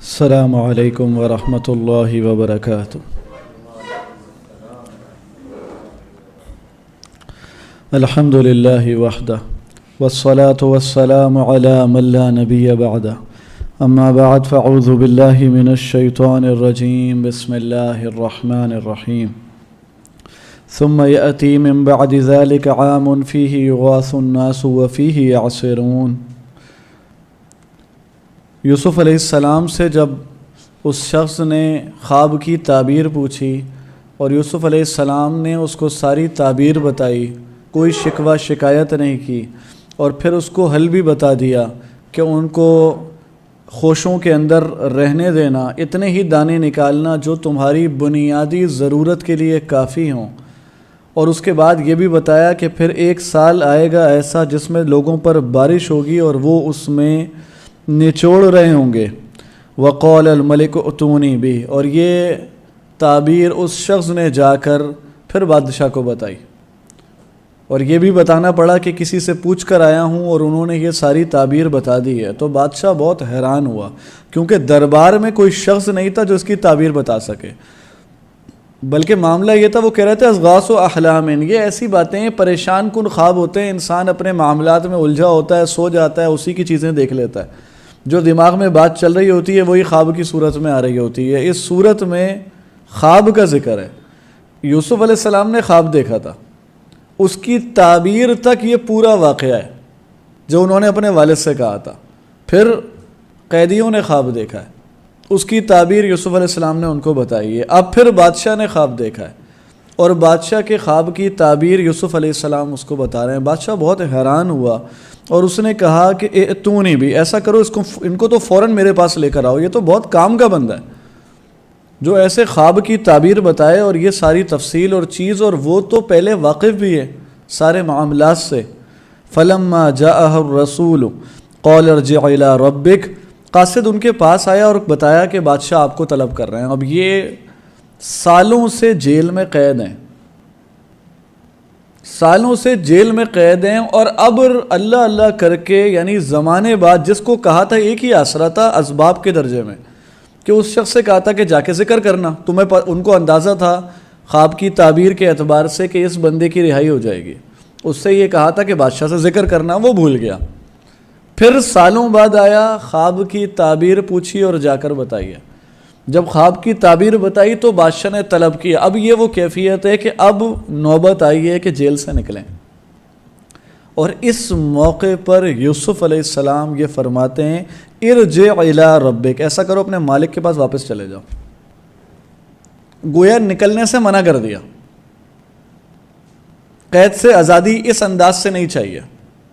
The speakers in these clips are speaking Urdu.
السلام علیکم ورحمۃ اللہ وبرکاتہ۔ الحمد للہ وحدہ والصلاة والسلام علی من لا نبی بعدہ، اما بعد فاعوذ باللہ من الشیطان الرجیم، بسم اللہ الرحمن الرحیم۔ ثم یأتی من بعد ذلک عام فیہ یغاث الناس وفیہ یعصرون۔ یوسف علیہ السلام سے جب اس شخص نے خواب کی تعبیر پوچھی اور یوسف علیہ السلام نے اس کو ساری تعبیر بتائی، کوئی شکوہ شکایت نہیں کی، اور پھر اس کو حل بھی بتا دیا کہ ان کو خوشوں کے اندر رہنے دینا، اتنے ہی دانے نکالنا جو تمہاری بنیادی ضرورت کے لیے کافی ہوں، اور اس کے بعد یہ بھی بتایا کہ پھر ایک سال آئے گا ایسا جس میں لوگوں پر بارش ہوگی اور وہ اس میں نچوڑ رہے ہوں گے۔ وقال الملک ائتونی بہ، اور یہ تعبیر اس شخص نے جا کر پھر بادشاہ کو بتائی، اور یہ بھی بتانا پڑا کہ کسی سے پوچھ کر آیا ہوں اور انہوں نے یہ ساری تعبیر بتا دی ہے۔ تو بادشاہ بہت حیران ہوا، کیونکہ دربار میں کوئی شخص نہیں تھا جو اس کی تعبیر بتا سکے، بلکہ معاملہ یہ تھا، وہ کہہ رہے تھے اضغاث و احلام، یہ ایسی باتیں پریشان کن خواب ہوتے ہیں، انسان اپنے معاملات میں الجھا ہوتا ہے، سو جاتا ہے، اسی کی چیزیں دیکھ لیتا ہے، جو دماغ میں بات چل رہی ہوتی ہے وہی خواب کی صورت میں آ رہی ہوتی ہے۔ اس صورت میں خواب کا ذکر ہے۔ یوسف علیہ السلام نے خواب دیکھا تھا، اس کی تعبیر تک یہ پورا واقعہ ہے جو انہوں نے اپنے والد سے کہا تھا۔ پھر قیدیوں نے خواب دیکھا ہے، اس کی تعبیر یوسف علیہ السلام نے ان کو بتائی ہے۔ اب پھر بادشاہ نے خواب دیکھا ہے، اور بادشاہ کے خواب کی تعبیر یوسف علیہ السلام اس کو بتا رہے ہیں۔ بادشاہ بہت حیران ہوا اور اس نے کہا کہ ائتونی بھی، ایسا کرو ان کو تو فوراً میرے پاس لے کر آؤ، یہ تو بہت کام کا بندہ ہے جو ایسے خواب کی تعبیر بتائے اور یہ ساری تفصیل اور چیز، اور وہ تو پہلے واقف بھی ہے سارے معاملات سے۔ فلما جاءہ الرسول قال ارجع الی ربک، قاصد ان کے پاس آیا اور بتایا کہ بادشاہ آپ کو طلب کر رہے ہیں۔ اب یہ سالوں سے جیل میں قید ہیں، سالوں سے جیل میں قید ہیں، اور اب اللہ اللہ کر کے، یعنی زمانے بعد، جس کو کہا تھا ایک ہی آسرا تھا اسباب کے درجے میں، کہ اس شخص سے کہا تھا کہ جا کے ذکر کرنا، ان کو اندازہ تھا خواب کی تعبیر کے اعتبار سے کہ اس بندے کی رہائی ہو جائے گی، اس سے یہ کہا تھا کہ بادشاہ سے ذکر کرنا، وہ بھول گیا۔ پھر سالوں بعد آیا، خواب کی تعبیر پوچھی اور جا کر بتائی ہے۔ جب خواب کی تعبیر بتائی تو بادشاہ نے طلب کیا۔ اب یہ وہ کیفیت ہے کہ اب نوبت آئی ہے کہ جیل سے نکلیں، اور اس موقع پر یوسف علیہ السلام یہ فرماتے ہیں ارجع الی ربک، ایسا کرو اپنے مالک کے پاس واپس چلے جاؤ۔ گویا نکلنے سے منع کر دیا، قید سے آزادی اس انداز سے نہیں چاہیے،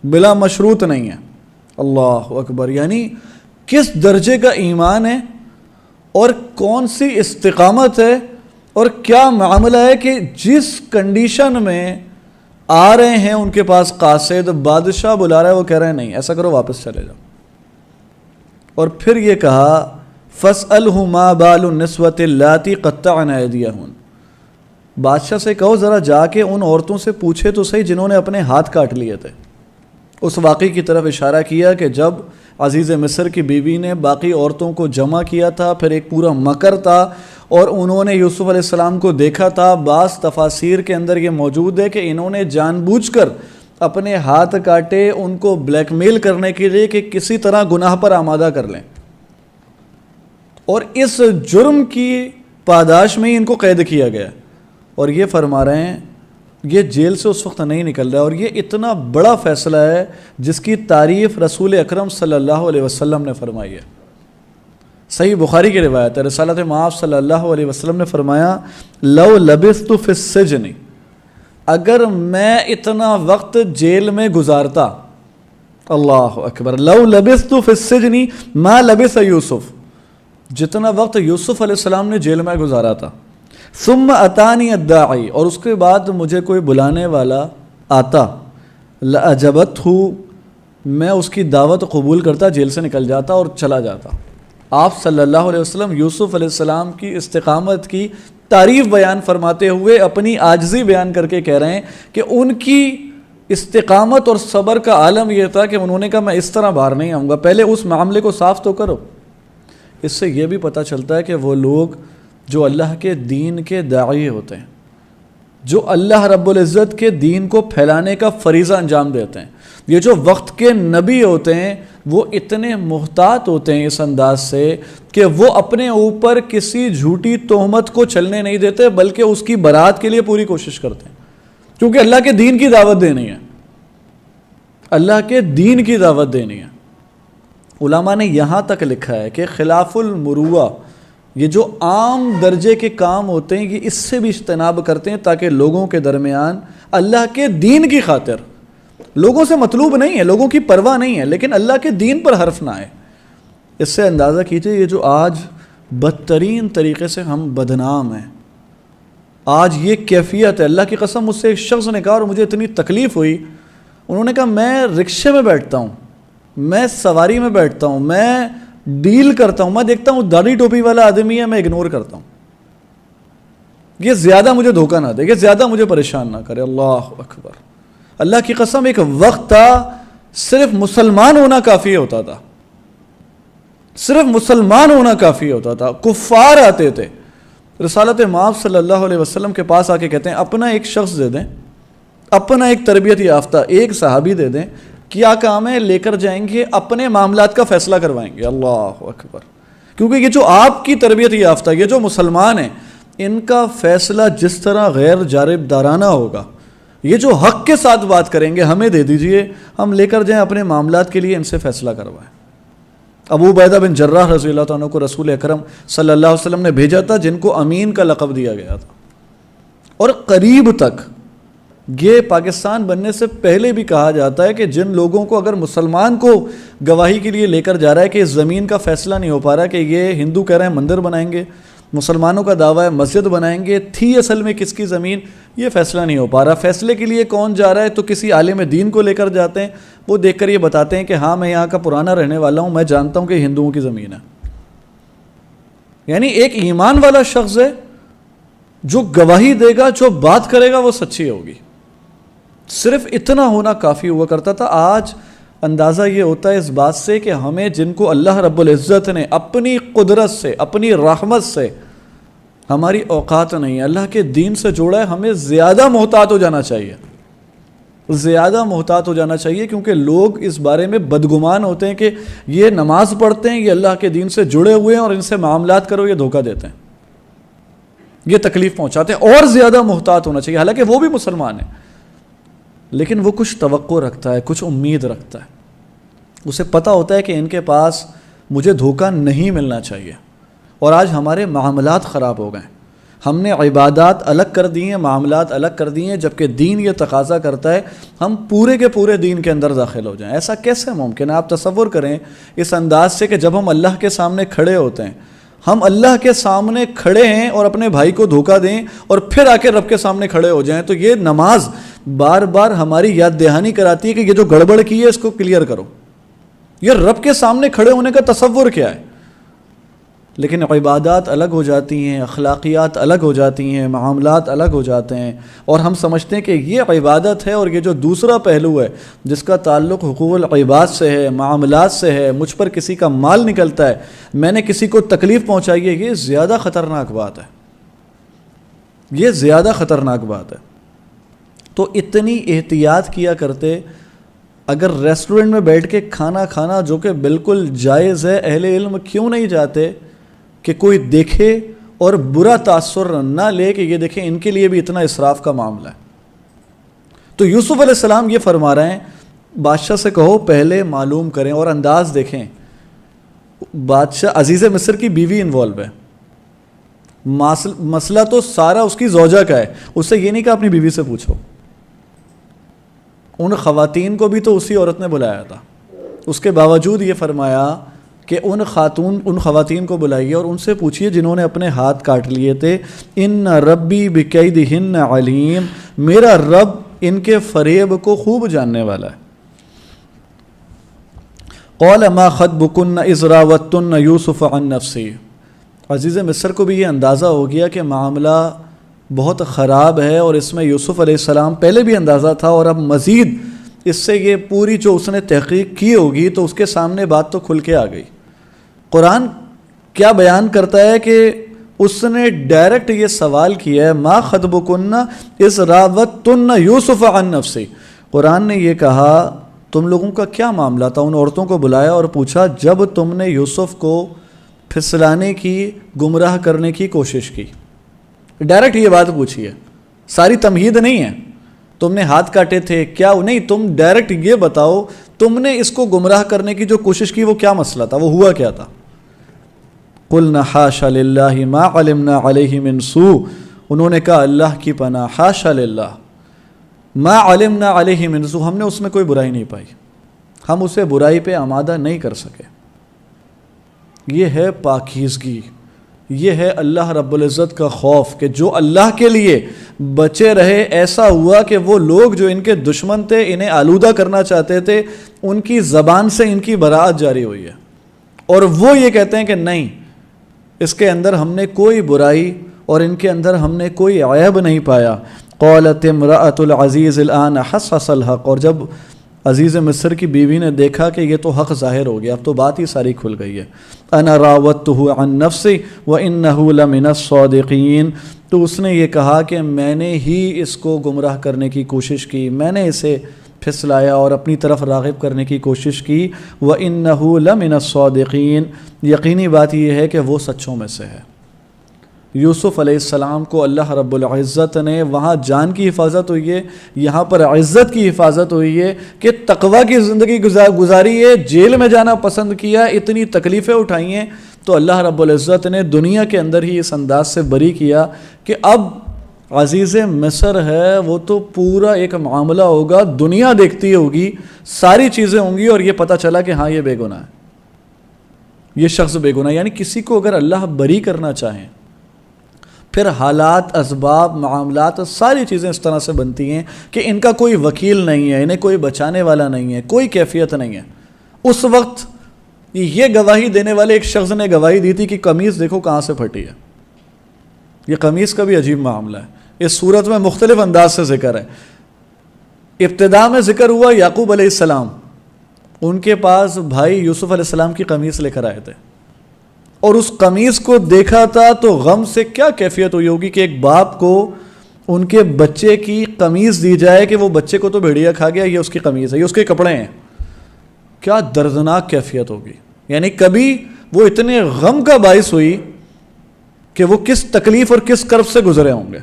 بلا مشروط نہیں ہے۔ اللہ اکبر، یعنی کس درجے کا ایمان ہے اور کون سی استقامت ہے اور کیا معاملہ ہے کہ جس کنڈیشن میں آ رہے ہیں ان کے پاس قاصد، بادشاہ بلا رہا ہے، وہ کہہ رہے ہیں نہیں، ایسا کرو واپس چلے جاؤ۔ اور پھر یہ کہا فَاسْأَلْهُ مَا بَالُ النِّسْوَةِ اللَّاتِي قَطَّعْنَ أَيْدِيَهُنَّ، بادشاہ سے کہو ذرا جا کے ان عورتوں سے پوچھے تو صحیح جنہوں نے اپنے ہاتھ کاٹ لیے تھے۔ اس واقعے کی طرف اشارہ کیا کہ جب عزیز مصر کی بیوی نے باقی عورتوں کو جمع کیا تھا، پھر ایک پورا مکر تھا، اور انہوں نے یوسف علیہ السلام کو دیکھا تھا۔ بعض تفاسیر کے اندر یہ موجود ہے کہ انہوں نے جان بوجھ کر اپنے ہاتھ کاٹے ان کو بلیک میل کرنے کے لیے کہ کسی طرح گناہ پر آمادہ کر لیں، اور اس جرم کی پاداش میں ہی ان کو قید کیا گیا۔ اور یہ فرما رہے ہیں یہ جیل سے اس وقت نہیں نکل رہا، اور یہ اتنا بڑا فیصلہ ہے جس کی تعریف رسول اکرم صلی اللہ علیہ وسلم نے فرمائی ہے۔ صحیح بخاری کی روایت ہے، رسالت معاف صلی اللہ علیہ وسلم نے فرمایا لو لبثت فی السجن، اگر میں اتنا وقت جیل میں گزارتا، اللہ اکبر، لو لبثت فی السجن ما لبث یوسف، جتنا وقت یوسف علیہ السلام نے جیل میں گزارا تھا، ثم اتانی الداعی، اور اس کے بعد مجھے کوئی بلانے والا آتا، لاجبتہ، میں اس کی دعوت قبول کرتا، جیل سے نکل جاتا اور چلا جاتا۔ آپ صلی اللہ علیہ وسلم یوسف علیہ السلام کی استقامت کی تعریف بیان فرماتے ہوئے اپنی عاجزی بیان کر کے کہہ رہے ہیں کہ ان کی استقامت اور صبر کا عالم یہ تھا کہ انہوں نے کہا میں اس طرح باہر نہیں آؤں گا، پہلے اس معاملے کو صاف تو کرو، اس سے یہ بھی پتہ چلتا ہے کہ وہ لوگ جو اللہ کے دین کے داعی ہوتے ہیں، جو اللہ رب العزت کے دین کو پھیلانے کا فریضہ انجام دیتے ہیں، یہ جو وقت کے نبی ہوتے ہیں، وہ اتنے محتاط ہوتے ہیں اس انداز سے کہ وہ اپنے اوپر کسی جھوٹی تہمت کو چلنے نہیں دیتے، بلکہ اس کی برات کے لیے پوری کوشش کرتے ہیں، کیونکہ اللہ کے دین کی دعوت دینی ہے، اللہ کے دین کی دعوت دینی ہے۔ علماء نے یہاں تک لکھا ہے کہ خلاف المروہ، یہ جو عام درجے کے کام ہوتے ہیں، یہ اس سے بھی اجتناب کرتے ہیں تاکہ لوگوں کے درمیان اللہ کے دین کی خاطر، لوگوں سے مطلوب نہیں ہے، لوگوں کی پرواہ نہیں ہے، لیکن اللہ کے دین پر حرف نہ آئے۔ اس سے اندازہ کیجئے یہ جو آج بدترین طریقے سے ہم بدنام ہیں، آج یہ کیفیت ہے۔ اللہ کی قسم مجھ سے ایک شخص نے کہا اور مجھے اتنی تکلیف ہوئی، انہوں نے کہا میں رکشے میں بیٹھتا ہوں، میں سواری میں بیٹھتا ہوں، میں ڈیل کرتا ہوں، میں دیکھتا ہوں داڑھی ٹوپی والا آدمی ہے، میں اگنور کرتا ہوں، یہ زیادہ مجھے دھوکہ نہ دے، یہ زیادہ مجھے پریشان نہ کرے۔ اللہ اکبر، اللہ کی قسم ایک وقت تھا صرف مسلمان ہونا کافی ہوتا تھا، صرف مسلمان ہونا کافی ہوتا تھا۔ کفار آتے تھے رسالت مآب صلی اللہ علیہ وسلم کے پاس آ کے کہتے ہیں اپنا ایک شخص دے دیں، اپنا ایک تربیت یافتہ ایک صحابی دے دیں، کیا کام ہے، لے کر جائیں گے، اپنے معاملات کا فیصلہ کروائیں گے۔ اللہ اکبر، کیونکہ یہ جو آپ کی تربیت یافتہ، یہ جو مسلمان ہیں، ان کا فیصلہ جس طرح غیر جانبدارانہ ہوگا، یہ جو حق کے ساتھ بات کریں گے، ہمیں دے دیجئے، ہم لے کر جائیں اپنے معاملات کے لیے، ان سے فیصلہ کروائیں۔ ابو عبیدہ بن جراح رضی اللہ عنہ کو رسول اکرم صلی اللہ علیہ وسلم نے بھیجا تھا، جن کو امین کا لقب دیا گیا تھا، اور قریب تک یہ پاکستان بننے سے پہلے بھی کہا جاتا ہے کہ جن لوگوں کو اگر مسلمان کو گواہی کے لیے لے کر جا رہا ہے کہ اس زمین کا فیصلہ نہیں ہو پا رہا، کہ یہ ہندو کہہ رہے ہیں مندر بنائیں گے، مسلمانوں کا دعویٰ ہے مسجد بنائیں گے، تھی اصل میں کس کی زمین، یہ فیصلہ نہیں ہو پا رہا، فیصلے کے لیے کون جا رہا ہے، تو کسی عالم دین کو لے کر جاتے ہیں، وہ دیکھ کر یہ بتاتے ہیں کہ ہاں میں یہاں کا پرانا رہنے والا ہوں، میں جانتا ہوں کہ ہندوؤں کی زمین ہے۔ یعنی ایک ایمان والا شخص ہے جو گواہی دے گا، جو بات کرے گا وہ سچی ہوگی، صرف اتنا ہونا کافی ہوا کرتا تھا۔ آج اندازہ یہ ہوتا ہے اس بات سے کہ ہمیں جن کو اللہ رب العزت نے اپنی قدرت سے، اپنی رحمت سے، ہماری اوقات نہیں، اللہ کے دین سے جوڑا ہے، ہمیں زیادہ محتاط ہو جانا چاہیے، زیادہ محتاط ہو جانا چاہیے، کیونکہ لوگ اس بارے میں بدگمان ہوتے ہیں کہ یہ نماز پڑھتے ہیں، یہ اللہ کے دین سے جڑے ہوئے ہیں، اور ان سے معاملات کرو یہ دھوکہ دیتے ہیں، یہ تکلیف پہنچاتے ہیں، اور زیادہ محتاط ہونا چاہیے۔ حالانکہ وہ بھی مسلمان ہیں، لیکن وہ کچھ توقع رکھتا ہے، کچھ امید رکھتا ہے، اسے پتہ ہوتا ہے کہ ان کے پاس مجھے دھوکہ نہیں ملنا چاہیے۔ اور آج ہمارے معاملات خراب ہو گئے، ہم نے عبادات الگ کر دی ہیں، معاملات الگ کر دی ہیں، جبکہ دین یہ تقاضا کرتا ہے ہم پورے کے پورے دین کے اندر داخل ہو جائیں۔ ایسا کیسے ممکن ہے؟ آپ تصور کریں اس انداز سے کہ جب ہم اللہ کے سامنے کھڑے ہوتے ہیں، ہم اللہ کے سامنے کھڑے ہیں اور اپنے بھائی کو دھوکہ دیں اور پھر آ کے رب کے سامنے کھڑے ہو جائیں، تو یہ نماز بار بار ہماری یاد دہانی کراتی ہے کہ یہ جو گڑبڑ کی ہے اس کو کلیئر کرو۔ یہ رب کے سامنے کھڑے ہونے کا تصور کیا ہے؟ لیکن عبادات الگ ہو جاتی ہیں، اخلاقیات الگ ہو جاتی ہیں، معاملات الگ ہو جاتے ہیں، اور ہم سمجھتے ہیں کہ یہ عبادت ہے، اور یہ جو دوسرا پہلو ہے جس کا تعلق حقوق العباد سے ہے، معاملات سے ہے، مجھ پر کسی کا مال نکلتا ہے، میں نے کسی کو تکلیف پہنچائی ہے، یہ زیادہ خطرناک بات ہے، یہ زیادہ خطرناک بات ہے۔ تو اتنی احتیاط کیا کرتے، اگر ریسٹورنٹ میں بیٹھ کے کھانا کھانا جو کہ بالکل جائز ہے، اہل علم کیوں نہیں جاتے کہ کوئی دیکھے اور برا تاثر نہ لے کہ یہ دیکھیں ان کے لیے بھی اتنا اسراف کا معاملہ ہے۔ تو یوسف علیہ السلام یہ فرما رہے ہیں بادشاہ سے کہو پہلے معلوم کریں، اور انداز دیکھیں، بادشاہ عزیز مصر کی بیوی انوالو ہے، مسئلہ تو سارا اس کی زوجہ کا ہے، اس سے یہ نہیں کہا اپنی بیوی سے پوچھو، ان خواتین کو بھی تو اسی عورت نے بلایا تھا، اس کے باوجود یہ فرمایا کہ ان خواتین کو بلائیے اور ان سے پوچھیے جنہوں نے اپنے ہاتھ کاٹ لیے تھے، ان ربی بکیدہن علیم، میرا رب ان کے فریب کو خوب جاننے والا ہے۔ قال ما خطبکن اذ راوتن یوسف عن نفسی، عزیز مصر کو بھی یہ اندازہ ہو گیا کہ معاملہ بہت خراب ہے، اور اس میں یوسف علیہ السلام پہلے بھی اندازہ تھا، اور اب مزید اس سے یہ پوری جو اس نے تحقیق کی ہوگی تو اس کے سامنے بات تو کھل کے آ گئی۔ قرآن کیا بیان کرتا ہے کہ اس نے ڈائریکٹ یہ سوال کیا ہے، ما خطبکن اذ راوتن یوسف عن نفسی. قرآن نے یہ کہا تم لوگوں کا کیا معاملہ تھا. ان عورتوں کو بلایا اور پوچھا جب تم نے یوسف کو پھسلانے کی، گمراہ کرنے کی کوشش کی. ڈائریکٹ یہ بات پوچھی ہے، ساری تمہید نہیں ہے تم نے ہاتھ کاٹے تھے کیا نہیں، تم ڈائریکٹ یہ بتاؤ تم نے اس کو گمراہ کرنے کی جو کوشش کی وہ کیا مسئلہ تھا، وہ ہوا کیا تھا. قلنا حاشا للہ ما علمنا علیہ من سوء. انہوں نے کہا اللہ کی پناہ، حاشا للہ ما علمنا علیہ من سوء، ہم نے اس میں کوئی برائی نہیں پائی، ہم اسے برائی پہ آمادہ نہیں کر سکے. یہ ہے پاکیزگی، یہ ہے اللہ رب العزت کا خوف کہ جو اللہ کے لیے بچے رہے. ایسا ہوا کہ وہ لوگ جو ان کے دشمن تھے، انہیں آلودہ کرنا چاہتے تھے، ان کی زبان سے ان کی براءت جاری ہوئی ہے، اور وہ یہ کہتے ہیں کہ نہیں، اس کے اندر ہم نے کوئی برائی اور ان کے اندر ہم نے کوئی عیب نہیں پایا. قالت امرأۃ العزیز الآن حصحص الحق. اور جب عزیز مصر کی بیوی نے دیکھا کہ یہ تو حق ظاہر ہو گیا، اب تو بات ہی ساری کھل گئی ہے. انا راودتہ عن نفسی وانہ لمن الصادقین. تو اس نے یہ کہا کہ میں نے ہی اس کو گمراہ کرنے کی کوشش کی، میں نے اسے پھسلایا اور اپنی طرف راغب کرنے کی کوشش کی. وانہ لمن الصادقین. یقینی بات یہ ہے کہ وہ سچوں میں سے ہے. یوسف علیہ السلام کو اللہ رب العزت نے وہاں جان کی حفاظت ہوئی ہے، یہاں پر عزت کی حفاظت ہوئی ہے کہ تقوی کی زندگی گزاری ہے، جیل میں جانا پسند کیا، اتنی تکلیفیں اٹھائی ہیں، تو اللہ رب العزت نے دنیا کے اندر ہی اس انداز سے بری کیا کہ اب عزیز مصر ہے وہ تو پورا ایک معاملہ ہوگا، دنیا دیکھتی ہوگی، ساری چیزیں ہوں گی اور یہ پتہ چلا کہ ہاں یہ بے گناہ ہے، یہ شخص بے گناہ. یعنی کسی کو اگر اللہ بری کرنا چاہیں پھر حالات، اسباب، معاملات، ساری چیزیں اس طرح سے بنتی ہیں کہ ان کا کوئی وکیل نہیں ہے، انہیں کوئی بچانے والا نہیں ہے، کوئی کیفیت نہیں ہے. اس وقت یہ گواہی دینے والے ایک شخص نے گواہی دی تھی کہ قمیص دیکھو کہاں سے پھٹی ہے. یہ قمیص کا بھی عجیب معاملہ ہے، اس صورت میں مختلف انداز سے ذکر ہے. ابتدا میں ذکر ہوا یعقوب علیہ السلام، ان کے پاس بھائی یوسف علیہ السلام کی قمیص لے کر آئے تھے اور اس قمیص کو دیکھا تھا تو غم سے کیا کیفیت ہوئی ہوگی کہ ایک باپ کو ان کے بچے کی قمیص دی جائے کہ وہ بچے کو تو بھیڑیا کھا گیا، یہ اس کی قمیص ہے، یہ اس کے کپڑے ہیں. کیا دردناک کیفیت ہوگی. یعنی کبھی وہ اتنے غم کا باعث ہوئی کہ وہ کس تکلیف اور کس کرب سے گزرے ہوں گے.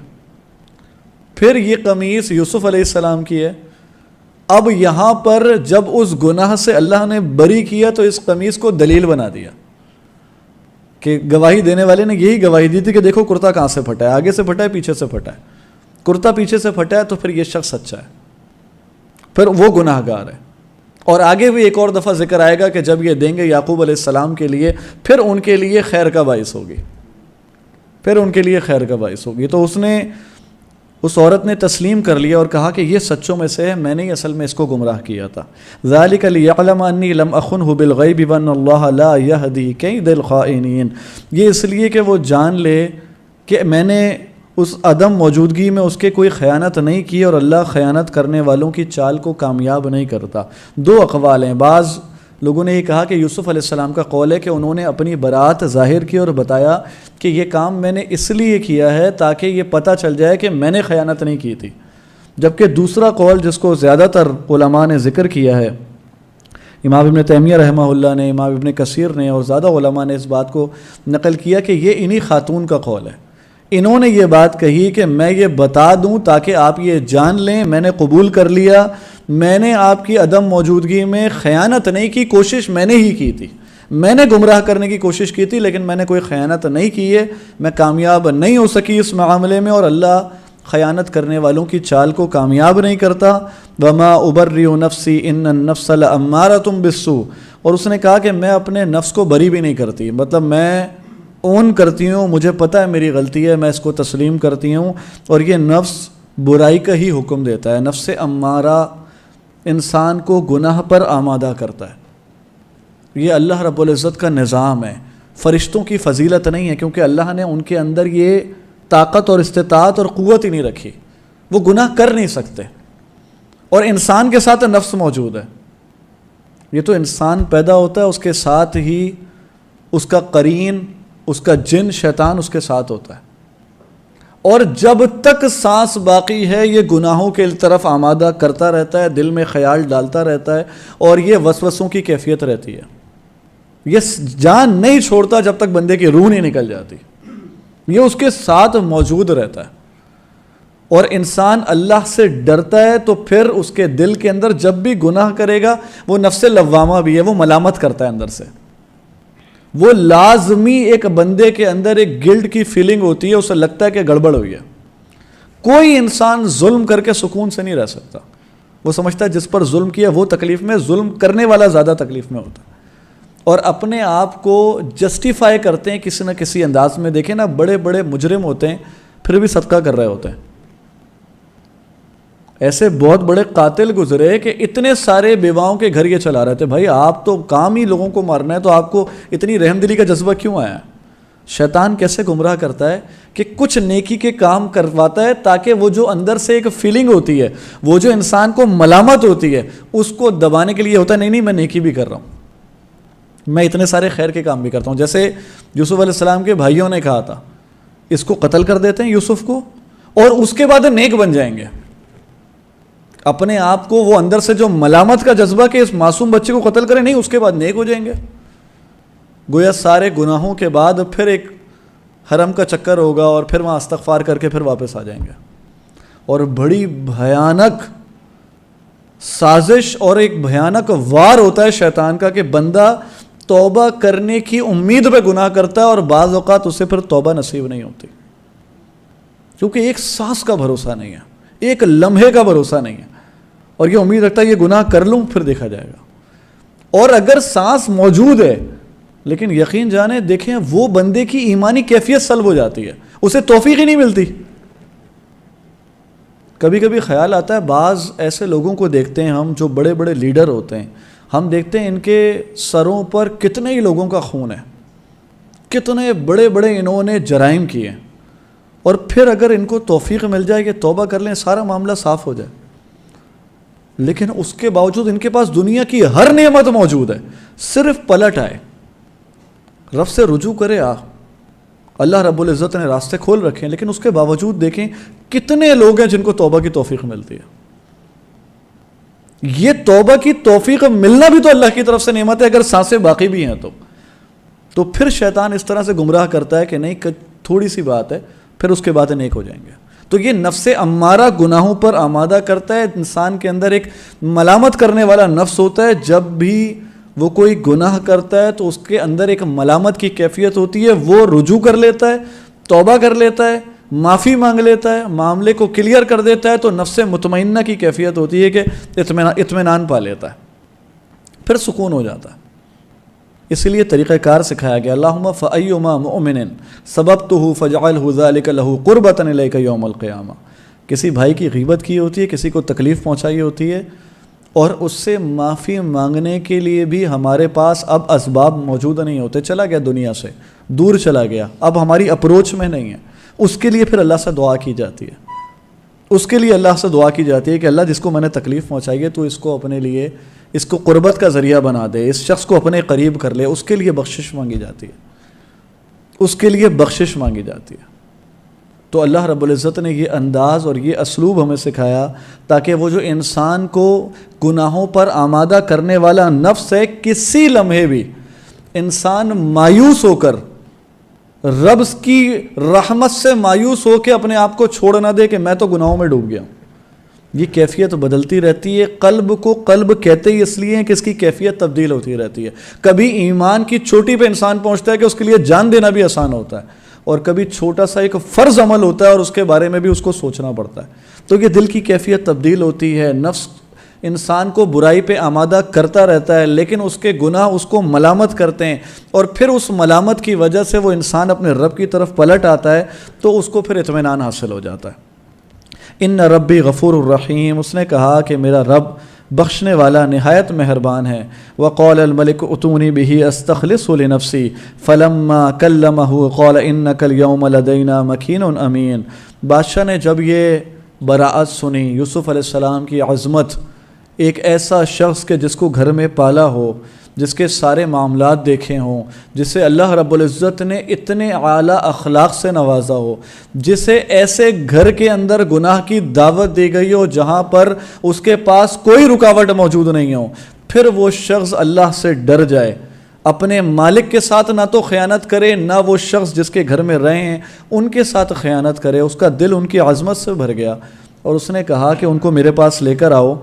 پھر یہ قمیص یوسف علیہ السلام کی ہے. اب یہاں پر جب اس گناہ سے اللہ نے بری کیا تو اس قمیص کو دلیل بنا دیا کہ گواہی دینے والے نے یہی گواہی دی تھی کہ دیکھو کرتا کہاں سے پھٹا ہے، آگے سے پھٹا ہے، پیچھے سے پھٹا ہے. کرتا پیچھے سے پھٹا ہے تو پھر یہ شخص سچا ہے، پھر وہ گناہ گار ہے. اور آگے بھی ایک اور دفعہ ذکر آئے گا کہ جب یہ دیں گے یعقوب علیہ السلام کے لیے، پھر ان کے لیے خیر کا باعث ہوگی، پھر ان کے لیے خیر کا باعث ہوگی. تو اس عورت نے تسلیم کر لیا اور کہا کہ یہ سچوں میں سے ہے، میں نے اصل میں اس کو گمراہ کیا تھا. ذالک لیعلم انی لم اخنہ بالغیب وان اللہ لا یہدی کید الخائنین. یہ اس لیے کہ وہ جان لے کہ میں نے اس عدم موجودگی میں اس کے کوئی خیانت نہیں کی اور اللہ خیانت کرنے والوں کی چال کو کامیاب نہیں کرتا. دو اقوال ہیں. بعض لوگوں نے یہ کہا کہ یوسف علیہ السلام کا قول ہے کہ انہوں نے اپنی برات ظاہر کی اور بتایا کہ یہ کام میں نے اس لیے کیا ہے تاکہ یہ پتہ چل جائے کہ میں نے خیانت نہیں کی تھی. جبکہ دوسرا قول جس کو زیادہ تر علماء نے ذکر کیا ہے، امام ابن تیمیہ رحمہ اللہ نے، امام ابن کثیر نے اور زیادہ علماء نے اس بات کو نقل کیا کہ یہ انہی خاتون کا قول ہے. انہوں نے یہ بات کہی کہ میں یہ بتا دوں تاکہ آپ یہ جان لیں میں نے قبول کر لیا، میں نے آپ کی عدم موجودگی میں خیانت نہیں کی، کوشش میں نے ہی کی تھی، میں نے گمراہ کرنے کی کوشش کی تھی لیکن میں نے کوئی خیانت نہیں کی ہے، میں کامیاب نہیں ہو سکی اس معاملے میں اور اللہ خیانت کرنے والوں کی چال کو کامیاب نہیں کرتا. وما ابرئ نفسی ان النفس لامارۃ بالسوء. اور اس نے کہا کہ میں اپنے نفس کو بری بھی نہیں کرتی، مطلب میں اون کرتی ہوں، مجھے پتہ ہے میری غلطی ہے، میں اس کو تسلیم کرتی ہوں، اور یہ نفس برائی کا ہی حکم دیتا ہے. نفس امارہ انسان کو گناہ پر آمادہ کرتا ہے. یہ اللہ رب العزت کا نظام ہے، فرشتوں کی فضیلت نہیں ہے، کیونکہ اللہ نے ان کے اندر یہ طاقت اور استطاعت اور قوت ہی نہیں رکھی، وہ گناہ کر نہیں سکتے. اور انسان کے ساتھ نفس موجود ہے. یہ تو انسان پیدا ہوتا ہے، اس کے ساتھ ہی اس کا قرین اس کا جن شیطان اس کے ساتھ ہوتا ہے، اور جب تک سانس باقی ہے یہ گناہوں کے طرف آمادہ کرتا رہتا ہے، دل میں خیال ڈالتا رہتا ہے، اور یہ وسوسوں کی کیفیت رہتی ہے، یہ جان نہیں چھوڑتا جب تک بندے کی روح نہیں نکل جاتی، یہ اس کے ساتھ موجود رہتا ہے۔ اور انسان اللہ سے ڈرتا ہے تو پھر اس کے دل کے اندر جب بھی گناہ کرے گا، وہ نفس لوامہ بھی ہے، وہ ملامت کرتا ہے اندر سے، وہ لازمی ایک بندے کے اندر ایک گلٹ کی فیلنگ ہوتی ہے، اسے لگتا ہے کہ گڑبڑ ہوئی ہے۔ کوئی انسان ظلم کر کے سکون سے نہیں رہ سکتا، وہ سمجھتا ہے جس پر ظلم کیا وہ تکلیف میں، ظلم کرنے والا زیادہ تکلیف میں ہوتا ہے، اور اپنے آپ کو جسٹیفائی کرتے ہیں کسی نہ کسی انداز میں۔ دیکھیں نا، بڑے بڑے مجرم ہوتے ہیں پھر بھی صدقہ کر رہے ہوتے ہیں، ایسے بہت بڑے قاتل گزرے کہ اتنے سارے بیواؤں کے گھر یہ چلا رہے تھے۔ بھائی آپ تو کام ہی لوگوں کو مارنا ہے، تو آپ کو اتنی رحم دلی کا جذبہ کیوں آیا؟ شیطان کیسے گمراہ کرتا ہے کہ کچھ نیکی کے کام کرواتا ہے تاکہ وہ جو اندر سے ایک فیلنگ ہوتی ہے، وہ جو انسان کو ملامت ہوتی ہے، اس کو دبانے کے لیے ہوتا ہے نہیں میں نیکی بھی کر رہا ہوں، میں اتنے سارے خیر کے کام بھی کرتا ہوں۔ جیسے یوسف علیہ السلام کے بھائیوں نے کہا تھا اس کو قتل کر دیتے ہیں یوسف کو، اور اس کے بعد نیک بن جائیں گے۔ اپنے آپ کو وہ اندر سے جو ملامت کا جذبہ کہ اس معصوم بچے کو قتل کریں، نہیں اس کے بعد نیک ہو جائیں گے۔ گویا سارے گناہوں کے بعد پھر ایک حرم کا چکر ہوگا اور پھر وہاں استغفار کر کے پھر واپس آ جائیں گے۔ اور بڑی بھیانک سازش اور ایک بھیانک وار ہوتا ہے شیطان کا کہ بندہ توبہ کرنے کی امید پہ گناہ کرتا ہے، اور بعض اوقات اسے پھر توبہ نصیب نہیں ہوتی، کیونکہ ایک سانس کا بھروسہ نہیں ہے، ایک لمحے کا بھروسہ نہیں ہے، اور یہ امید رکھتا ہے یہ گناہ کر لوں پھر دیکھا جائے گا۔ اور اگر سانس موجود ہے لیکن یقین جانیں، دیکھیں وہ بندے کی ایمانی کیفیت سلب ہو جاتی ہے، اسے توفیق ہی نہیں ملتی۔ کبھی کبھی خیال آتا ہے، بعض ایسے لوگوں کو دیکھتے ہیں ہم جو بڑے بڑے لیڈر ہوتے ہیں، ہم دیکھتے ہیں ان کے سروں پر کتنے ہی لوگوں کا خون ہے، کتنے بڑے بڑے انہوں نے جرائم کیے، اور پھر اگر ان کو توفیق مل جائے کہ توبہ کر لیں سارا معاملہ صاف ہو جائے، لیکن اس کے باوجود ان کے پاس دنیا کی ہر نعمت موجود ہے، صرف پلٹ آئے، رب سے رجوع کرے، اللہ رب العزت نے راستے کھول رکھے ہیں، لیکن اس کے باوجود دیکھیں کتنے لوگ ہیں جن کو توبہ کی توفیق ملتی ہے۔ یہ توبہ کی توفیق ملنا بھی تو اللہ کی طرف سے نعمت ہے، اگر سانسیں باقی بھی ہیں تو پھر شیطان اس طرح سے گمراہ کرتا ہے کہ نہیں تھوڑی سی بات ہے، پھر اس کے بعد نیک ہو جائیں گے۔ تو یہ نفس امارہ گناہوں پر آمادہ کرتا ہے، انسان کے اندر ایک ملامت کرنے والا نفس ہوتا ہے، جب بھی وہ کوئی گناہ کرتا ہے تو اس کے اندر ایک ملامت کی کیفیت ہوتی ہے، وہ رجوع کر لیتا ہے، توبہ کر لیتا ہے، معافی مانگ لیتا ہے، معاملے کو کلیئر کر دیتا ہے، تو نفس مطمئنہ کی کیفیت ہوتی ہے کہ اطمینان پا لیتا ہے، پھر سکون ہو جاتا ہے۔ اس لیے طریقہ کار سکھایا گیا، اللہم فأیما مؤمن سببتہ فاجعلہ ذلک لہ قربۃ الیک یوم القیامہ۔ کسی بھائی کی غیبت کی ہوتی ہے، کسی کو تکلیف پہنچائی ہوتی ہے، اور اس سے معافی مانگنے کے لیے بھی ہمارے پاس اب اسباب موجود نہیں ہوتے، چلا گیا دنیا سے، دور چلا گیا، اب ہماری اپروچ میں نہیں ہے، اس کے لیے پھر اللہ سے دعا کی جاتی ہے، اس کے لیے اللہ سے دعا کی جاتی ہے کہ اللہ جس کو میں نے تکلیف پہنچائی ہے تو اس کو اپنے لیے، اس کو قربت کا ذریعہ بنا دے، اس شخص کو اپنے قریب کر لے، اس کے لیے بخشش مانگی جاتی ہے، اس کے لیے بخشش مانگی جاتی ہے۔ تو اللہ رب العزت نے یہ انداز اور یہ اسلوب ہمیں سکھایا تاکہ وہ جو انسان کو گناہوں پر آمادہ کرنے والا نفس ہے، کسی لمحے بھی انسان مایوس ہو کر، رب کی رحمت سے مایوس ہو کے اپنے آپ کو چھوڑ نہ دے کہ میں تو گناہوں میں ڈوب گیا۔ یہ کیفیت بدلتی رہتی ہے، قلب کو قلب کہتے ہی اس لیے ہیں کہ اس کی کیفیت تبدیل ہوتی رہتی ہے۔ کبھی ایمان کی چوٹی پہ انسان پہنچتا ہے کہ اس کے لیے جان دینا بھی آسان ہوتا ہے، اور کبھی چھوٹا سا ایک فرض عمل ہوتا ہے اور اس کے بارے میں بھی اس کو سوچنا پڑتا ہے۔ تو یہ دل کی کیفیت تبدیل ہوتی ہے، نفس انسان کو برائی پہ آمادہ کرتا رہتا ہے، لیکن اس کے گناہ اس کو ملامت کرتے ہیں، اور پھر اس ملامت کی وجہ سے وہ انسان اپنے رب کی طرف پلٹ آتا ہے، تو اس کو پھر اطمینان حاصل ہو جاتا ہے۔ ان ربی غفور الرحیم، اس نے کہا کہ میرا رب بخشنے والا نہایت مہربان ہے۔ وقال الملک اتونی بہ استخلص لنفسی فلما کلمہ قال انک اليوم لدینا مکین امین۔ بادشاہ نے جب یہ براعت سنی، یوسف علیہ السلام کی عظمت، ایک ایسا شخص کہ جس کو گھر میں پالا ہو، جس کے سارے معاملات دیکھے ہوں، جسے اللہ رب العزت نے اتنے اعلیٰ اخلاق سے نوازا ہو، جسے ایسے گھر کے اندر گناہ کی دعوت دی گئی ہو جہاں پر اس کے پاس کوئی رکاوٹ موجود نہیں ہو، پھر وہ شخص اللہ سے ڈر جائے، اپنے مالک کے ساتھ نہ تو خیانت کرے، نہ وہ شخص جس کے گھر میں رہے ہیں ان کے ساتھ خیانت کرے۔ اس کا دل ان کی عظمت سے بھر گیا اور اس نے کہا کہ ان کو میرے پاس لے کر آؤ،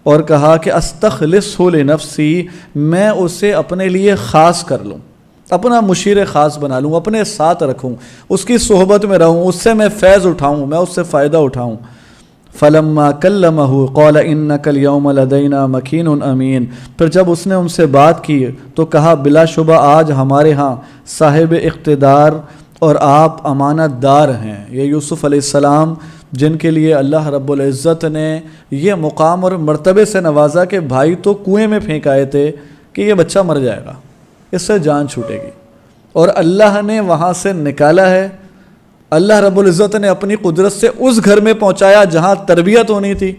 اور کہا کہ استخلصہ لنفسی، میں اسے اپنے لیے خاص کر لوں، اپنا مشیر خاص بنا لوں، اپنے ساتھ رکھوں، اس کی صحبت میں رہوں، اس سے میں فیض اٹھاؤں، میں اس سے فائدہ اٹھاؤں۔ فلما کلمہ قال انک اليوم لدینا مکین امین، پھر جب اس نے ان سے بات کی تو کہا بلا شبہ آج ہمارے ہاں صاحب اقتدار اور آپ امانت دار ہیں۔ یہ یوسف علیہ السلام جن کے لیے اللہ رب العزت نے یہ مقام اور مرتبے سے نوازا کہ بھائی تو کنویں میں پھینک آئے تھے کہ یہ بچہ مر جائے گا، اس سے جان چھوٹے گی، اور اللہ نے وہاں سے نکالا ہے، اللہ رب العزت نے اپنی قدرت سے اس گھر میں پہنچایا جہاں تربیت ہونی تھی،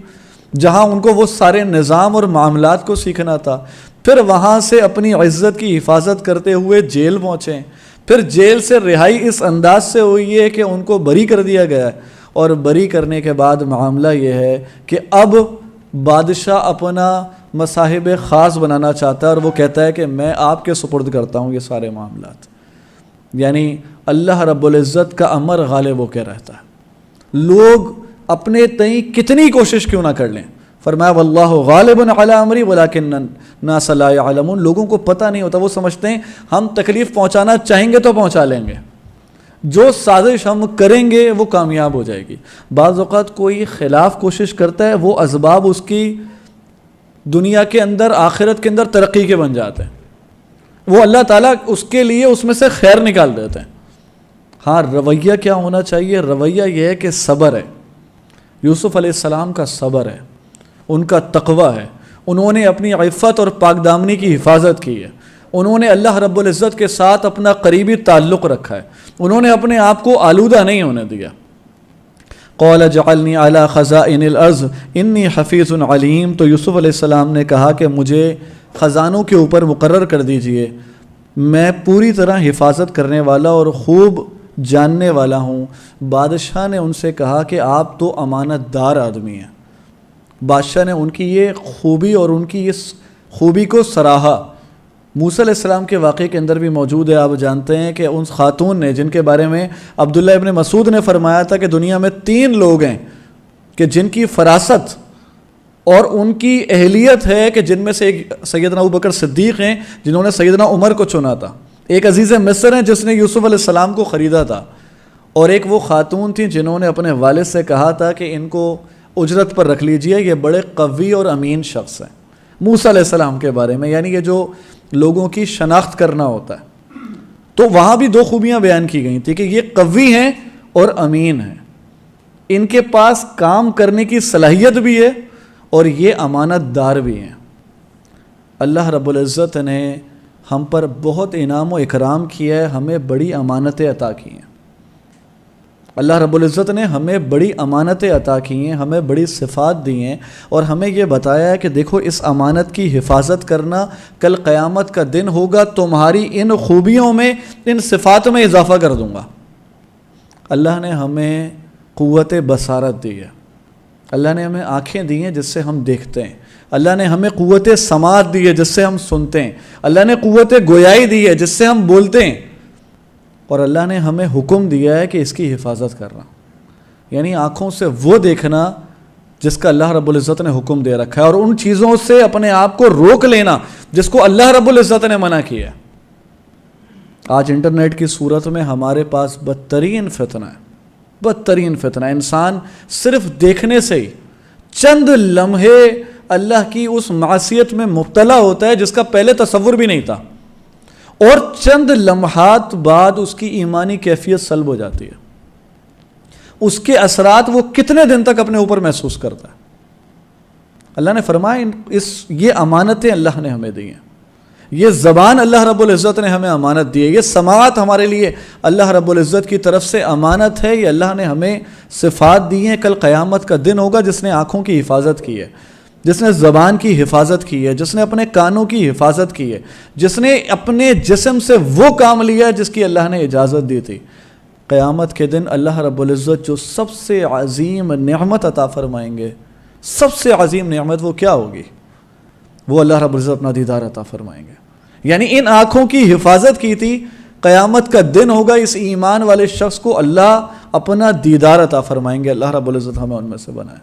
جہاں ان کو وہ سارے نظام اور معاملات کو سیکھنا تھا، پھر وہاں سے اپنی عزت کی حفاظت کرتے ہوئے جیل پہنچے، پھر جیل سے رہائی اس انداز سے ہوئی ہے کہ ان کو بری کر دیا گیا ہے، اور بری کرنے کے بعد معاملہ یہ ہے کہ اب بادشاہ اپنا مصاحب خاص بنانا چاہتا ہے، اور وہ کہتا ہے کہ میں آپ کے سپرد کرتا ہوں یہ سارے معاملات۔ یعنی اللہ رب العزت کا امر غالب ہو کے رہتا ہے، لوگ اپنے تئیں کتنی کوشش کیوں نہ کر لیں، فرمایا واللہ غالب علی امری ولکن الناس لا یعلمون، لوگوں کو پتہ نہیں ہوتا، وہ سمجھتے ہیں ہم تکلیف پہنچانا چاہیں گے تو پہنچا لیں گے، جو سازش ہم کریں گے وہ کامیاب ہو جائے گی۔ بعض اوقات کوئی خلاف کوشش کرتا ہے، وہ اسباب اس کی دنیا کے اندر آخرت کے اندر ترقی کے بن جاتے ہیں، وہ اللہ تعالیٰ اس کے لیے اس میں سے خیر نکال دیتے ہیں۔ ہاں رویہ کیا ہونا چاہیے؟ رویہ یہ ہے کہ صبر ہے، یوسف علیہ السلام کا صبر ہے، ان کا تقوی ہے، انہوں نے اپنی عفت اور پاک دامنی کی حفاظت کی ہے، انہوں نے اللہ رب العزت کے ساتھ اپنا قریبی تعلق رکھا ہے، انہوں نے اپنے آپ کو آلودہ نہیں ہونے دیا۔ قال جعلنی علی خزائن الارض انی حفیظ علیم، تو یوسف علیہ السلام نے کہا کہ مجھے خزانوں کے اوپر مقرر کر دیجئے، میں پوری طرح حفاظت کرنے والا اور خوب جاننے والا ہوں۔ بادشاہ نے ان سے کہا کہ آپ تو امانت دار آدمی ہیں، بادشاہ نے ان کی یہ خوبی اور ان کی اس خوبی کو سراہا۔ موسیٰ علیہ السلام کے واقعے کے اندر بھی موجود ہے، آپ جانتے ہیں کہ ان خاتون نے جن کے بارے میں عبداللہ ابن مسعود نے فرمایا تھا کہ دنیا میں 3 لوگ ہیں کہ جن کی فراست اور ان کی اہلیت ہے، کہ جن میں سے ایک سیدنا ابوبکر صدیق ہیں جنہوں نے سیدنا عمر کو چنا تھا، ایک عزیز مصر ہیں جس نے یوسف علیہ السلام کو خریدا تھا، اور ایک وہ خاتون تھیں جنہوں نے اپنے والد سے کہا تھا کہ ان کو اجرت پر رکھ لیجئے، یہ بڑے قوی اور امین شخص ہیں۔ موسیٰ علیہ السلام کے بارے میں، یعنی یہ جو لوگوں کی شناخت کرنا ہوتا ہے، تو وہاں بھی 2 خوبیاں بیان کی گئی تھی کہ یہ قوی ہیں اور امین ہیں، ان کے پاس کام کرنے کی صلاحیت بھی ہے اور یہ امانت دار بھی ہیں۔ اللہ رب العزت نے ہم پر بہت انعام و اکرام کیا ہے، ہمیں بڑی امانتیں عطا کی ہیں، اللہ رب العزت نے ہمیں بڑی امانتیں عطا کی ہیں، ہمیں بڑی صفات دی ہیں، اور ہمیں یہ بتایا ہے کہ دیکھو اس امانت کی حفاظت کرنا، کل قیامت کا دن ہوگا تمہاری ان خوبیوں میں، ان صفات میں اضافہ کر دوں گا۔ اللہ نے ہمیں قوت بصارت دی ہے، اللہ نے ہمیں آنکھیں دی ہیں جس سے ہم دیکھتے ہیں، اللہ نے ہمیں قوت سماعت دی ہے جس سے ہم سنتے ہیں، اللہ نے قوت گویائی دی ہے جس سے ہم بولتے ہیں، اور اللہ نے ہمیں حکم دیا ہے کہ اس کی حفاظت کرنا، یعنی آنکھوں سے وہ دیکھنا جس کا اللہ رب العزت نے حکم دے رکھا ہے، اور ان چیزوں سے اپنے آپ کو روک لینا جس کو اللہ رب العزت نے منع کیا ہے۔ آج انٹرنیٹ کی صورت میں ہمارے پاس بدترین فتنہ ہے، بدترین فتنہ، انسان صرف دیکھنے سے ہی چند لمحے اللہ کی اس معصیت میں مبتلا ہوتا ہے جس کا پہلے تصور بھی نہیں تھا، اور چند لمحات بعد اس کی ایمانی کیفیت سلب ہو جاتی ہے، اس کے اثرات وہ کتنے دن تک اپنے اوپر محسوس کرتا ہے۔ اللہ نے فرمایا یہ امانتیں اللہ نے ہمیں دی ہیں، یہ زبان اللہ رب العزت نے ہمیں امانت دی ہے، یہ سماعت ہمارے لیے اللہ رب العزت کی طرف سے امانت ہے، یہ اللہ نے ہمیں صفات دی ہیں، کل قیامت کا دن ہوگا جس نے آنکھوں کی حفاظت کی ہے، جس نے زبان کی حفاظت کی ہے، جس نے اپنے کانوں کی حفاظت کی ہے، جس نے اپنے جسم سے وہ کام لیا ہے جس کی اللہ نے اجازت دی تھی، قیامت کے دن اللہ رب العزت جو سب سے عظیم نعمت عطا فرمائیں گے، سب سے عظیم نعمت وہ کیا ہوگی؟ وہ اللہ رب العزت اپنا دیدار عطا فرمائیں گے. یعنی ان آنکھوں کی حفاظت کی تھی، قیامت کا دن ہوگا، اس ایمان والے شخص کو اللہ اپنا دیدار عطا فرمائیں گے. اللہ رب العزت ہمیں ان میں سے بنائے.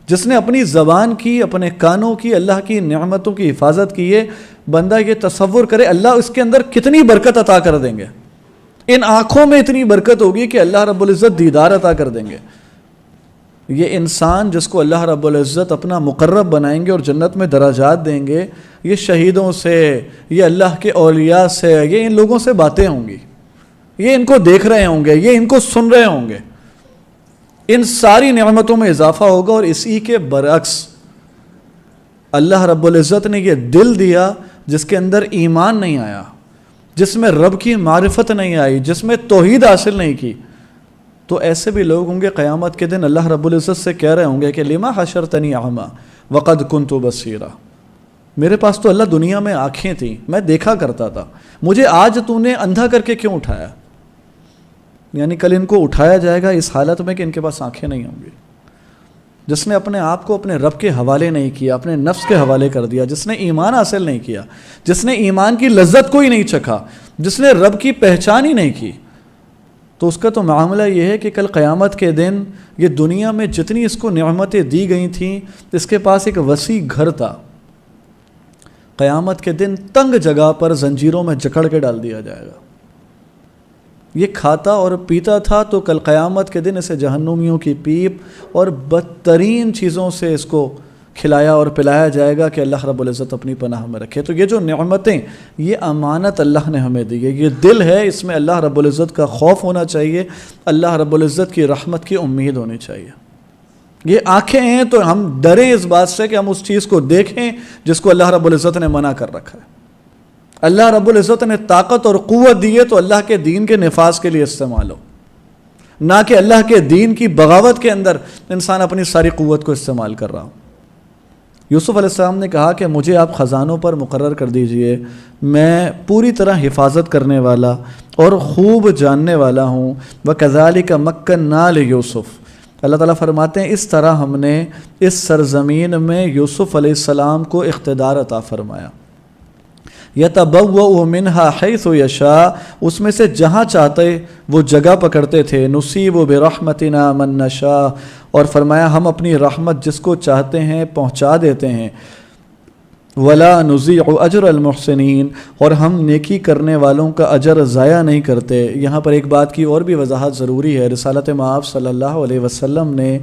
جس نے اپنی زبان کی، اپنے کانوں کی، اللہ کی نعمتوں کی حفاظت کی ہے، بندہ یہ تصور کرے اللہ اس کے اندر کتنی برکت عطا کر دیں گے. ان آنکھوں میں اتنی برکت ہوگی کہ اللہ رب العزت دیدار عطا کر دیں گے. یہ انسان جس کو اللہ رب العزت اپنا مقرب بنائیں گے اور جنت میں درجات دیں گے، یہ شہیدوں سے، یہ اللہ کے اولیاء سے، یہ ان لوگوں سے باتیں ہوں گی، یہ ان کو دیکھ رہے ہوں گے، یہ ان کو سن رہے ہوں گے. ان ساری نعمتوں میں اضافہ ہوگا. اور اسی کے برعکس اللہ رب العزت نے یہ دل دیا جس کے اندر ایمان نہیں آیا، جس میں رب کی معرفت نہیں آئی، جس میں توحید حاصل نہیں کی، تو ایسے بھی لوگ ہوں گے قیامت کے دن اللہ رب العزت سے کہہ رہے ہوں گے کہ لما حشرتنی اعمی وقد کنت بصیرا، میرے پاس تو اللہ دنیا میں آنکھیں تھیں، میں دیکھا کرتا تھا، مجھے آج تو نے اندھا کر کے کیوں اٹھایا؟ یعنی کل ان کو اٹھایا جائے گا اس حالت میں کہ ان کے پاس آنکھیں نہیں ہوں گی. جس نے اپنے آپ کو اپنے رب کے حوالے نہیں کیا، اپنے نفس کے حوالے کر دیا، جس نے ایمان حاصل نہیں کیا، جس نے ایمان کی لذت کو ہی نہیں چکھا، جس نے رب کی پہچان ہی نہیں کی، تو اس کا تو معاملہ یہ ہے کہ کل قیامت کے دن یہ دنیا میں جتنی اس کو نعمتیں دی گئی تھیں، اس کے پاس ایک وسیع گھر تھا، قیامت کے دن تنگ جگہ پر زنجیروں میں جکڑ کے ڈال دیا جائے گا. یہ کھاتا اور پیتا تھا تو کل قیامت کے دن اسے جہنمیوں کی پیپ اور بدترین چیزوں سے اس کو کھلایا اور پلایا جائے گا کہ اللہ رب العزت اپنی پناہ میں رکھے. تو یہ جو نعمتیں، یہ امانت اللہ نے ہمیں دی ہے. یہ دل ہے، اس میں اللہ رب العزت کا خوف ہونا چاہیے، اللہ رب العزت کی رحمت کی امید ہونی چاہیے. یہ آنکھیں ہیں تو ہم ڈریں اس بات سے کہ ہم اس چیز کو دیکھیں جس کو اللہ رب العزت نے منع کر رکھا ہے. اللہ رب العزت نے طاقت اور قوت دی ہے تو اللہ کے دین کے نفاذ کے لیے استعمال ہو، نہ کہ اللہ کے دین کی بغاوت کے اندر انسان اپنی ساری قوت کو استعمال کر رہا ہو. یوسف علیہ السلام نے کہا کہ مجھے آپ خزانوں پر مقرر کر دیجئے، میں پوری طرح حفاظت کرنے والا اور خوب جاننے والا ہوں. وَكَذَلِكَ مَكَّنَّا لِيُوسُفَ، اللہ تعالیٰ فرماتے ہیں اس طرح ہم نے اس سرزمین میں یوسف علیہ السلام کو اقتدار عطا فرمایا. یتبوأ منہا حیث یشاء، اس میں سے جہاں چاہتے وہ جگہ پکڑتے تھے. نصیب برحمتنا من نشاء، اور فرمایا ہم اپنی رحمت جس کو چاہتے ہیں پہنچا دیتے ہیں. ولا نضیع اجر المحسنین، اور ہم نیکی کرنے والوں کا اجر ضائع نہیں کرتے. یہاں پر ایک بات کی اور بھی وضاحت ضروری ہے. رسالت مآب صلی اللہ علیہ وسلم نے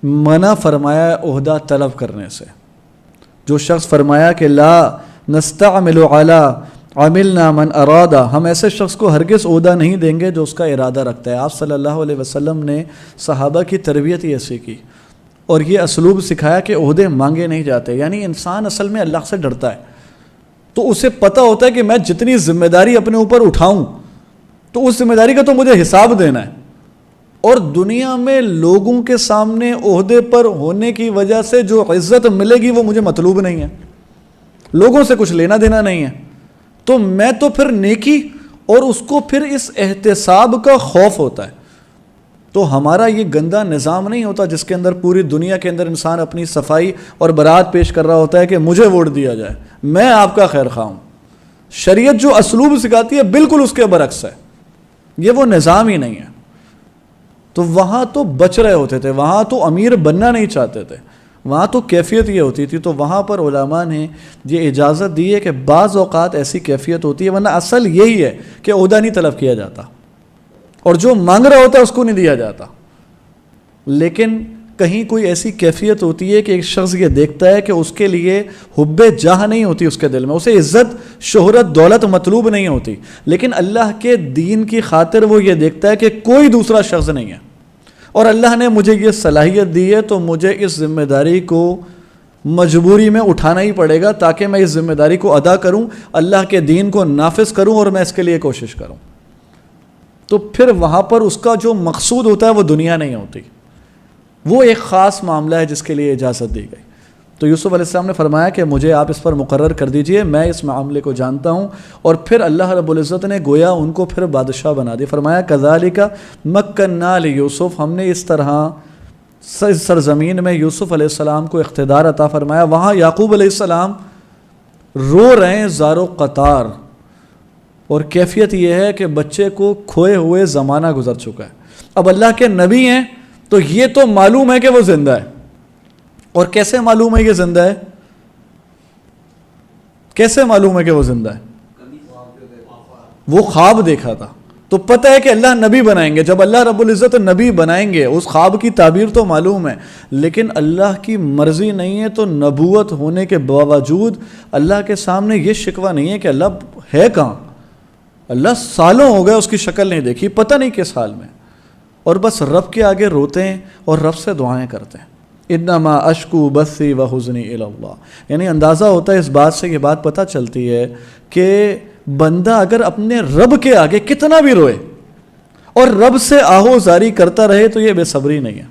منع فرمایا عہدہ طلب کرنے سے. جو شخص فرمایا کہ لا نستعمل علی عملنا من ارادہ، ہم ایسے شخص کو ہرگز عہدہ نہیں دیں گے جو اس کا ارادہ رکھتا ہے. آپ صلی اللہ علیہ وسلم نے صحابہ کی تربیت ہی ایسی کی اور یہ اسلوب سکھایا کہ عہدے مانگے نہیں جاتے. یعنی انسان اصل میں اللہ سے ڈرتا ہے تو اسے پتہ ہوتا ہے کہ میں جتنی ذمہ داری اپنے اوپر اٹھاؤں تو اس ذمہ داری کا تو مجھے حساب دینا ہے. اور دنیا میں لوگوں کے سامنے عہدے پر ہونے کی وجہ سے جو عزت ملے گی وہ مجھے مطلوب نہیں ہے، لوگوں سے کچھ لینا دینا نہیں ہے. تو میں تو پھر نیکی اور اس کو پھر اس احتساب کا خوف ہوتا ہے. تو ہمارا یہ گندا نظام نہیں ہوتا جس کے اندر پوری دنیا کے اندر انسان اپنی صفائی اور برات پیش کر رہا ہوتا ہے کہ مجھے ووٹ دیا جائے، میں آپ کا خیر خواہ ہوں. شریعت جو اسلوب سکھاتی ہے بالکل اس کے برعکس ہے. یہ وہ نظام ہی نہیں ہے. تو وہاں تو بچ رہے ہوتے تھے، وہاں تو امیر بننا نہیں چاہتے تھے، وہاں تو کیفیت یہ ہوتی تھی. تو وہاں پر علماء نے یہ اجازت دی ہے کہ بعض اوقات ایسی کیفیت ہوتی ہے، ورنہ اصل یہی ہے کہ عہدہ نہیں طلب کیا جاتا اور جو مانگ رہا ہوتا ہے اس کو نہیں دیا جاتا. لیکن کہیں کوئی ایسی کیفیت ہوتی ہے کہ ایک شخص یہ دیکھتا ہے کہ اس کے لیے حب جاہ نہیں ہوتی اس کے دل میں، اسے عزت شہرت دولت مطلوب نہیں ہوتی، لیکن اللہ کے دین کی خاطر وہ یہ دیکھتا ہے کہ کوئی دوسرا شخص نہیں ہے اور اللہ نے مجھے یہ صلاحیت دی ہے تو مجھے اس ذمہ داری کو مجبوری میں اٹھانا ہی پڑے گا تاکہ میں اس ذمہ داری کو ادا کروں، اللہ کے دین کو نافذ کروں اور میں اس کے لیے کوشش کروں. تو پھر وہاں پر اس کا جو مقصود ہوتا ہے وہ دنیا نہیں ہوتی، وہ ایک خاص معاملہ ہے جس کے لیے اجازت دی گئی. تو یوسف علیہ السلام نے فرمایا کہ مجھے آپ اس پر مقرر کر دیجئے، میں اس معاملے کو جانتا ہوں. اور پھر اللہ رب العزت نے گویا ان کو پھر بادشاہ بنا دیا. فرمایا کذالک مکننا لیوسف، ہم نے اس طرح سرزمین میں یوسف علیہ السلام کو اقتدار عطا فرمایا. وہاں یعقوب علیہ السلام رو رہے ہیں زار و قطار، اور کیفیت یہ ہے کہ بچے کو کھوئے ہوئے زمانہ گزر چکا ہے. اب اللہ کے نبی ہیں تو یہ تو معلوم ہے کہ وہ زندہ ہے. اور کیسے معلوم ہے کہ زندہ ہے؟ کیسے معلوم ہے کہ وہ زندہ ہے؟ وہ خواب دیکھا تھا تو پتہ ہے کہ اللہ نبی بنائیں گے. جب اللہ رب العزت نبی بنائیں گے، اس خواب کی تعبیر تو معلوم ہے، لیکن اللہ کی مرضی نہیں ہے. تو نبوت ہونے کے باوجود اللہ کے سامنے یہ شکوہ نہیں ہے کہ اللہ ہے کہاں. اللہ سالوں ہو گئے اس کی شکل نہیں دیکھی، پتہ نہیں کس حال میں، اور بس رب کے آگے روتے ہیں اور رب سے دعائیں کرتے ہیں. انما اشکو بثی وحزنی الی اللہ. یعنی اندازہ ہوتا ہے اس بات سے، یہ بات پتہ چلتی ہے کہ بندہ اگر اپنے رب کے آگے کتنا بھی روئے اور رب سے آہو زاری کرتا رہے تو یہ بے صبری نہیں ہے.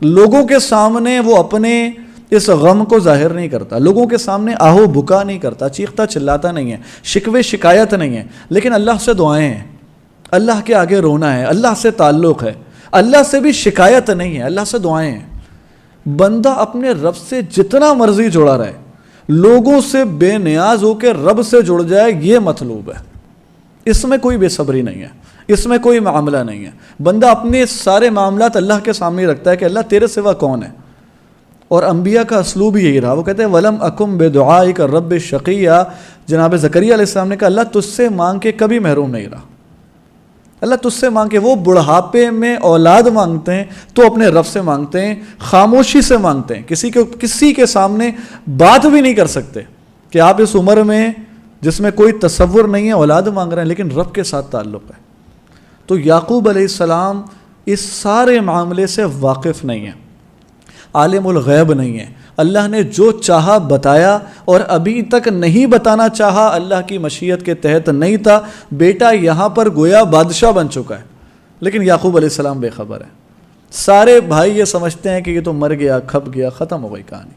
لوگوں کے سامنے وہ اپنے اس غم کو ظاہر نہیں کرتا، لوگوں کے سامنے آہو بکا نہیں کرتا، چیختا چلاتا نہیں ہے، شکوے شکایت نہیں ہے، لیکن اللہ سے دعائیں ہیں، اللہ کے آگے رونا ہے، اللہ سے تعلق ہے، اللہ سے بھی شکایت نہیں ہے، اللہ سے دعائیں ہیں. بندہ اپنے رب سے جتنا مرضی جڑا رہے، لوگوں سے بے نیاز ہو کے رب سے جڑ جائے، یہ مطلوب ہے. اس میں کوئی بے صبری نہیں ہے، اس میں کوئی معاملہ نہیں ہے. بندہ اپنے سارے معاملات اللہ کے سامنے رکھتا ہے کہ اللہ تیرے سوا کون ہے. اور انبیاء کا اسلوب یہی رہا. وہ کہتے ہیں وَلَمْ أَكُمْ بِدُعَائِكَ رَبِّ شَقِيًّا. جناب زکریا علیہ السلام نے کہا اللہ تجھ سے مانگ کے کبھی محروم نہیں رہا. اللہ تجھ سے مانگ کے، وہ بڑھاپے میں اولاد مانگتے ہیں تو اپنے رب سے مانگتے ہیں، خاموشی سے مانگتے ہیں، کسی کے سامنے بات بھی نہیں کر سکتے کہ آپ اس عمر میں جس میں کوئی تصور نہیں ہے اولاد مانگ رہے ہیں، لیکن رب کے ساتھ تعلق ہے. تو یعقوب علیہ السلام اس سارے معاملے سے واقف نہیں ہیں، عالم الغیب نہیں ہے. اللہ نے جو چاہا بتایا، اور ابھی تک نہیں بتانا چاہا، اللہ کی مشیت کے تحت نہیں تھا. بیٹا یہاں پر گویا بادشاہ بن چکا ہے، لیکن یعقوب علیہ السلام بے خبر ہے. سارے بھائی یہ سمجھتے ہیں کہ یہ تو مر گیا، کھپ گیا، ختم ہو گئی کہانی.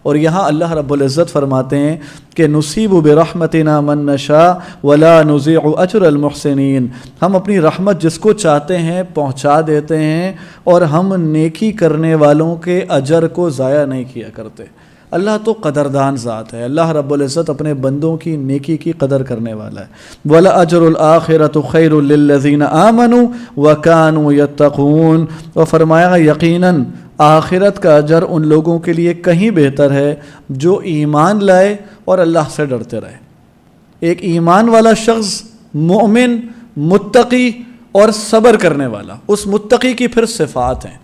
اور یہاں اللہ رب العزت فرماتے ہیں کہ نصیب برحمتنا من نشاء ولا نضيع اجر المحسنین. ہم اپنی رحمت جس کو چاہتے ہیں پہنچا دیتے ہیں، اور ہم نیکی کرنے والوں کے اجر کو ضائع نہیں کیا کرتے. اللہ تو قدردان ذات ہے. اللہ رب العزت اپنے بندوں کی نیکی کی قدر کرنے والا ہے. وَلَأَجْرُ الْآخِرَةُ خَيْرٌ لِّلَّذِينَ آمَنُوا وَكَانُوا يَتَّقُونَ. اور فرمایا یقیناً آخرت کا اجر ان لوگوں کے لیے کہیں بہتر ہے جو ایمان لائے اور اللہ سے ڈرتے رہے. ایک ایمان والا شخص مومن، متقی اور صبر کرنے والا. اس متقی کی پھر صفات ہیں.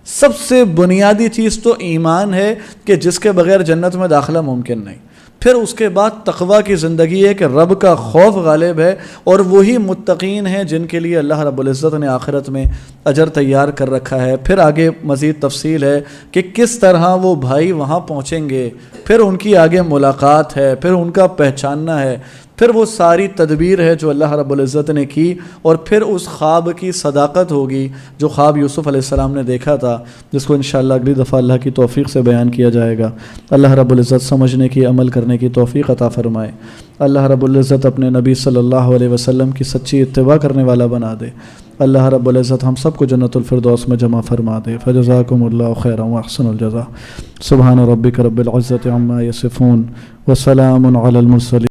سب سے بنیادی چیز تو ایمان ہے کہ جس کے بغیر جنت میں داخلہ ممکن نہیں. پھر اس کے بعد تقویٰ کی زندگی ہے کہ رب کا خوف غالب ہے، اور وہی متقین ہیں جن کے لیے اللہ رب العزت نے آخرت میں اجر تیار کر رکھا ہے. پھر آگے مزید تفصیل ہے کہ کس طرح وہ بھائی وہاں پہنچیں گے، پھر ان کی آگے ملاقات ہے، پھر ان کا پہچاننا ہے، پھر وہ ساری تدبیر ہے جو اللہ رب العزت نے کی، اور پھر اس خواب کی صداقت ہوگی جو خواب یوسف علیہ السلام نے دیکھا تھا، جس کو انشاءاللہ اگلی دفعہ اللہ کی توفیق سے بیان کیا جائے گا. اللہ رب العزت سمجھنے کی، عمل کرنے کی توفیق عطا فرمائے. اللہ رب العزت اپنے نبی صلی اللہ علیہ وسلم کی سچی اتباع کرنے والا بنا دے. اللہ رب العزت ہم سب کو جنت الفردوس میں جمع فرما دے. فجزاکم اللہ خیرا واحسن الجزاء. سبحان ربک رب العزت عما یصفون وسلام علی المرسلین.